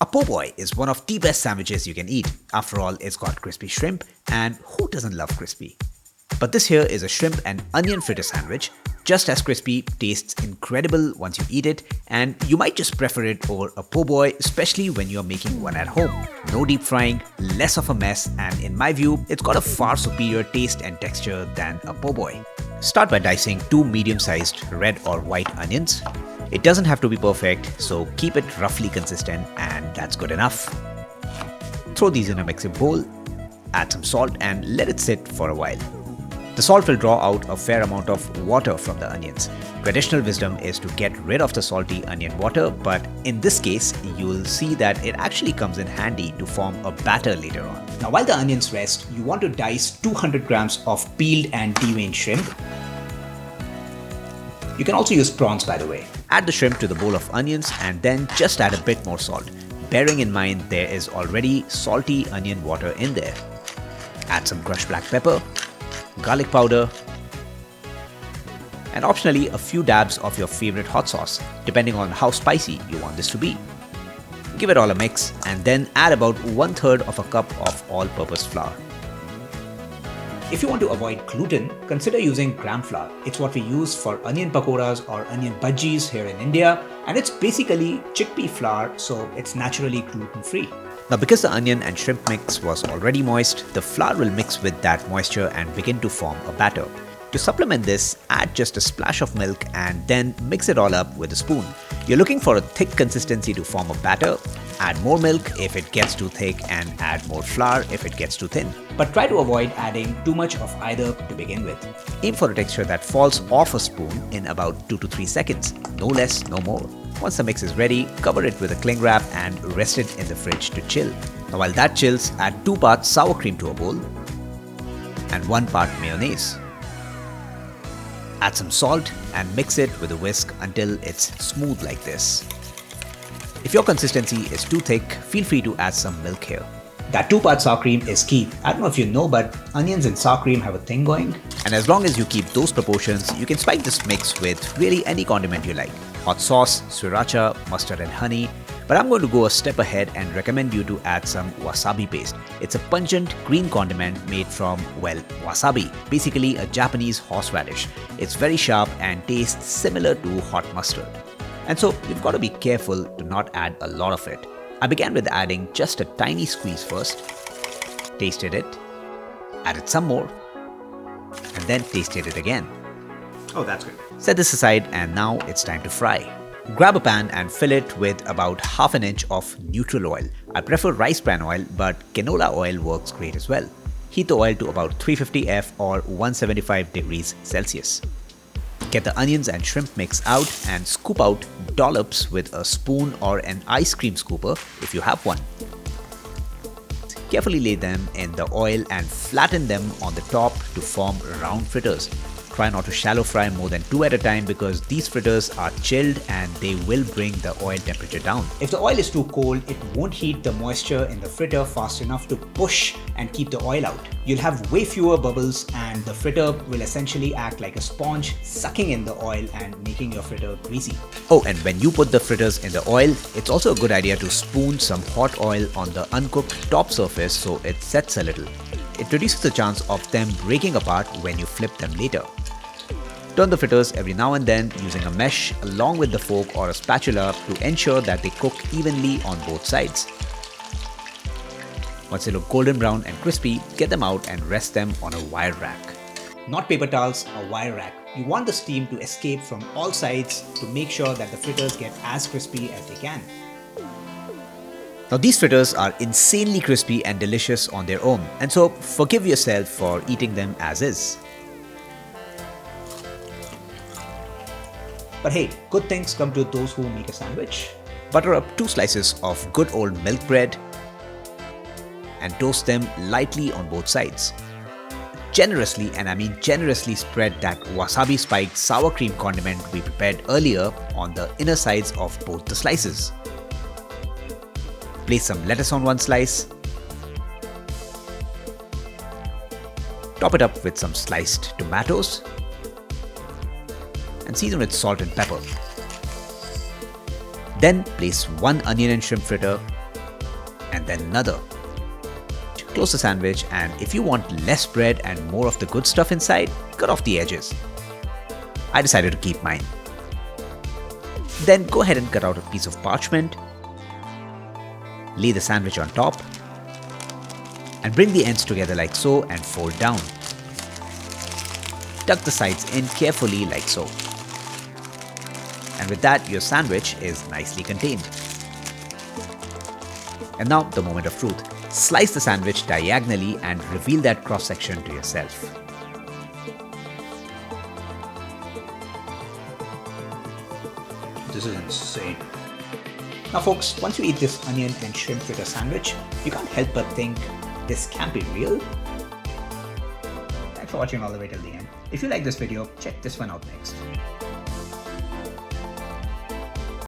A po' boy is one of the best sandwiches you can eat. After all, it's got crispy shrimp, and who doesn't love crispy? But this here is a shrimp and onion fritter sandwich, just as crispy, tastes incredible once you eat it, and you might just prefer it over a po' boy, especially when you're making one at home. No deep frying, less of a mess, and in my view, it's got a far superior taste and texture than a po' boy. Start by dicing 2 medium-sized red or white onions. It doesn't have to be perfect, so keep it roughly consistent and that's good enough. Throw these in a mixing bowl, add some salt and let it sit for a while. The salt will draw out a fair amount of water from the onions. Traditional wisdom is to get rid of the salty onion water, but in this case, you'll see that it actually comes in handy to form a batter later on. Now while the onions rest, you want to dice 200 grams of peeled and deveined shrimp. You can also use prawns, by the way. Add the shrimp to the bowl of onions and then just add a bit more salt, bearing in mind there is already salty onion water in there. Add some crushed black pepper, garlic powder, and optionally a few dabs of your favorite hot sauce, depending on how spicy you want this to be. Give it all a mix and then add about 1/3 of a cup of all-purpose flour. If you want to avoid gluten, consider using gram flour. It's what we use for onion pakoras or onion bhajis here in India, and it's basically chickpea flour, so it's naturally gluten-free. Now because the onion and shrimp mix was already moist, the flour will mix with that moisture and begin to form a batter. To supplement this, add just a splash of milk and then mix it all up with a spoon. You're looking for a thick consistency to form a batter. Add more milk if it gets too thick and add more flour if it gets too thin. But try to avoid adding too much of either to begin with. Aim for a texture that falls off a spoon in about 2 to 3 seconds. No less, no more. Once the mix is ready, cover it with a cling wrap and rest it in the fridge to chill. Now while that chills, add 2 parts sour cream to a bowl and 1 part mayonnaise. Add some salt and mix it with a whisk until it's smooth like this. If your consistency is too thick, feel free to add some milk here. That 2-part sour cream is key. I don't know if you know, but onions and sour cream have a thing going. And as long as you keep those proportions, you can spice this mix with really any condiment you like. Hot sauce, sriracha, mustard and honey. But I'm going to go a step ahead and recommend you to add some wasabi paste. It's a pungent green condiment made from, well, wasabi, basically a Japanese horseradish. It's very sharp and tastes similar to hot mustard. And so you've got to be careful to not add a lot of it. I began with adding just a tiny squeeze first, tasted it, added some more, and then tasted it again. Oh, that's good. Set this aside and now it's time to fry. Grab a pan and fill it with about ½ an inch of neutral oil. I prefer rice bran oil, but canola oil works great as well. Heat the oil to about 350 F or 175 degrees Celsius. Get the onions and shrimp mix out and scoop out dollops with a spoon or an ice cream scooper if you have one. Carefully lay them in the oil and flatten them on the top to form round fritters. Try not to shallow fry more than 2 at a time because these fritters are chilled and they will bring the oil temperature down. If the oil is too cold, it won't heat the moisture in the fritter fast enough to push and keep the oil out. You'll have way fewer bubbles and the fritter will essentially act like a sponge, sucking in the oil and making your fritter greasy. Oh, and when you put the fritters in the oil, it's also a good idea to spoon some hot oil on the uncooked top surface so it sets a little. It reduces the chance of them breaking apart when you flip them later. Turn the fritters every now and then using a mesh along with the fork or a spatula to ensure that they cook evenly on both sides. Once they look golden brown and crispy, get them out and rest them on a wire rack. Not paper towels, a wire rack. You want the steam to escape from all sides to make sure that the fritters get as crispy as they can. Now these fritters are insanely crispy and delicious on their own, and so forgive yourself for eating them as is. But hey, good things come to those who make a sandwich. Butter up 2 slices of good old milk bread and toast them lightly on both sides. Generously, and I mean generously, spread that wasabi spiked sour cream condiment we prepared earlier on the inner sides of both the slices. Place some lettuce on one slice. Top it up with some sliced tomatoes and season with salt and pepper. Then place 1 onion and shrimp fritter, and then another. Close the sandwich, and if you want less bread and more of the good stuff inside, cut off the edges. I decided to keep mine. Then go ahead and cut out a piece of parchment. Lay the sandwich on top and bring the ends together like so and fold down. Tuck the sides in carefully like so. And with that, your sandwich is nicely contained. And now the moment of truth. Slice the sandwich diagonally and reveal that cross section to yourself. This is insane. Now folks, once you eat this onion and shrimp fritter sandwich, you can't help but think, this can't be real. Thanks for watching all the way till the end. If you like this video, check this one out next.